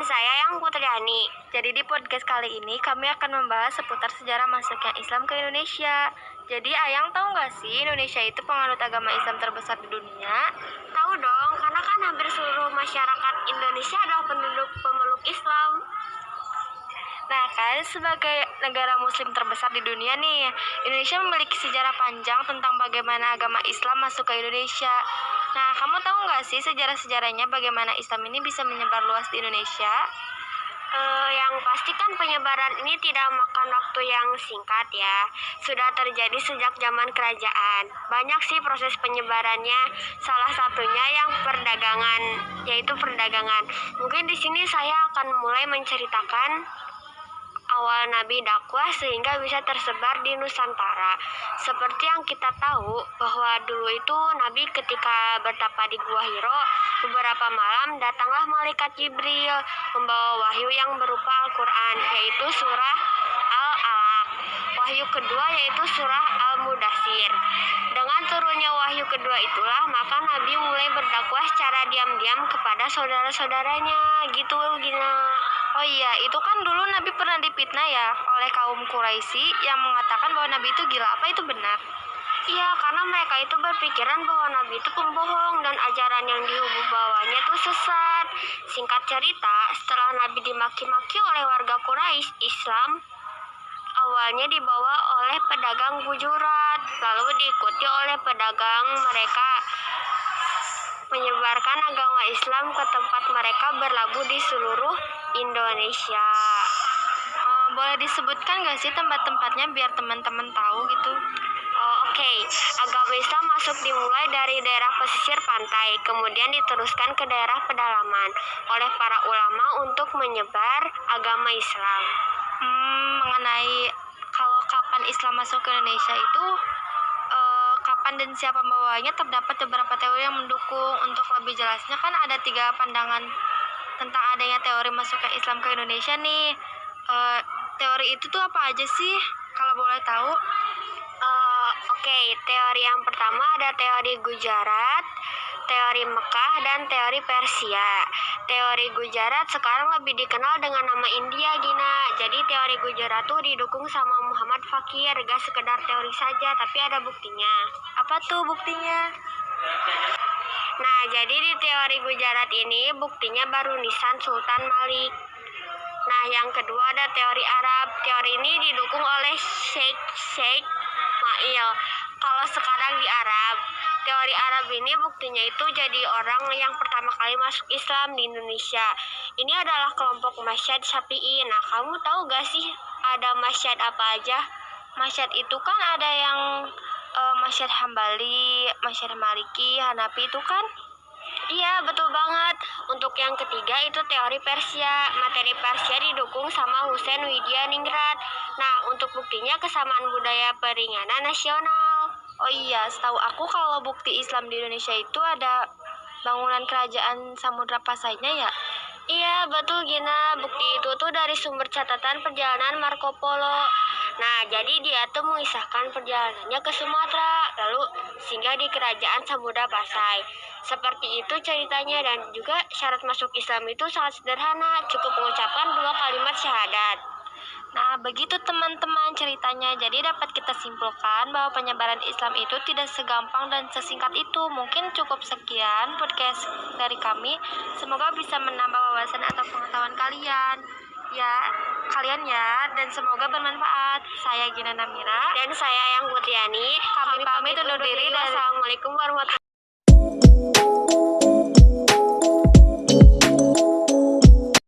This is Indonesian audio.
saya Yang Putriani. Jadi di podcast kali ini kami akan membahas seputar sejarah masuknya Islam ke Indonesia. Jadi Ayang tahu nggak sih Indonesia itu penganut agama Islam terbesar di dunia? Tahu dong, karena kan hampir seluruh masyarakat Indonesia adalah pemeluk Islam. Nah kan sebagai negara muslim terbesar di dunia nih, Indonesia memiliki sejarah panjang tentang bagaimana agama Islam masuk ke Indonesia. Nah kamu tahu nggak sih sejarah-sejarahnya bagaimana Islam ini bisa menyebar luas di Indonesia? Yang pasti kan penyebaran ini tidak makan waktu yang singkat ya. Sudah terjadi sejak zaman kerajaan. Banyak sih proses penyebarannya. Salah satunya yang perdagangan, yaitu perdagangan. Mungkin di sini saya akan mulai menceritakan awal Nabi dakwah sehingga bisa tersebar di Nusantara. Seperti yang kita tahu bahwa dulu itu Nabi ketika bertapa di Gua Hiro, beberapa malam datanglah malaikat Jibril membawa wahyu yang berupa Al-Quran, yaitu surah Al-Alaq. Wahyu kedua yaitu surah Al-Mudathir. Dengan turunnya wahyu kedua itulah maka Nabi mulai berdakwah secara diam-diam kepada saudara-saudaranya gitu Gina. Oh iya, itu kan dulu Nabi pernah difitnah ya oleh kaum Quraisy yang mengatakan bahwa Nabi itu gila. Apa itu benar? Iya, karena mereka itu berpikiran bahwa Nabi itu pembohong dan ajaran yang dibawanya itu sesat. Singkat cerita, setelah Nabi dimaki-maki oleh warga Quraisy, Islam awalnya dibawa oleh pedagang Gujarat, lalu diikuti oleh pedagang mereka menyebarkan agama Islam ke tempat mereka berlabuh di seluruh Indonesia. Boleh disebutkan nggak sih tempat-tempatnya biar teman-teman tahu gitu? Oke. Agama Islam masuk dimulai dari daerah pesisir pantai, kemudian diteruskan ke daerah pedalaman oleh para ulama untuk menyebar agama Islam. Mengenai kalau kapan Islam masuk ke Indonesia itu kapan dan siapa membawanya, terdapat beberapa teori yang mendukung. Untuk lebih jelasnya kan ada 3 pandangan tentang adanya teori masuknya Islam ke Indonesia nih. Teori itu tuh apa aja sih kalau boleh tahu? Oke, teori yang pertama ada teori Gujarat, teori Mekah, dan teori Persia. Teori Gujarat sekarang lebih dikenal dengan nama India, Gina. Jadi teori Gujarat tuh didukung sama Muhammad Fakir, gak sekedar teori saja, tapi ada buktinya. Apa tuh buktinya? Nah, jadi di teori Gujarat ini buktinya baru nisan Sultan Malik. Nah, yang kedua ada teori Arab. Teori ini didukung oleh Sheikh Mail. Kalau sekarang di Arab, teori Arab ini buktinya itu jadi orang yang pertama kali masuk Islam di Indonesia. Ini adalah kelompok Masyad Syafi'i. Nah, kamu tahu gak sih ada Masyad apa aja? Masyad itu kan ada yang Masyad Hambali, Masyad Maliki, Hanafi itu kan? Iya, betul banget. Untuk yang ketiga itu teori Persia. Materi Persia didukung sama Husain Widyaningrat. Nah, untuk buktinya kesamaan budaya peringanan nasional. Oh iya, setahu aku kalau bukti Islam di Indonesia itu ada bangunan kerajaan Samudra Pasainya ya? Iya, betul Gina. Bukti itu tuh dari sumber catatan perjalanan Marco Polo. Nah, jadi dia tuh mengisahkan perjalanannya ke Sumatera, lalu singgah di kerajaan Samudra Pasai. Seperti itu ceritanya, dan juga syarat masuk Islam itu sangat sederhana, cukup mengucapkan 2 kalimat syahadat. Nah, begitu teman-teman ceritanya. Jadi dapat kita simpulkan bahwa penyebaran Islam itu tidak segampang dan sesingkat itu. Mungkin cukup sekian podcast dari kami. Semoga bisa menambah wawasan atau pengetahuan kalian. Dan semoga bermanfaat. Saya Gina Namira dan saya Yang Putriani. Kami pamit undur diri. Wassalamualaikum warahmatullahi wabarakatuh.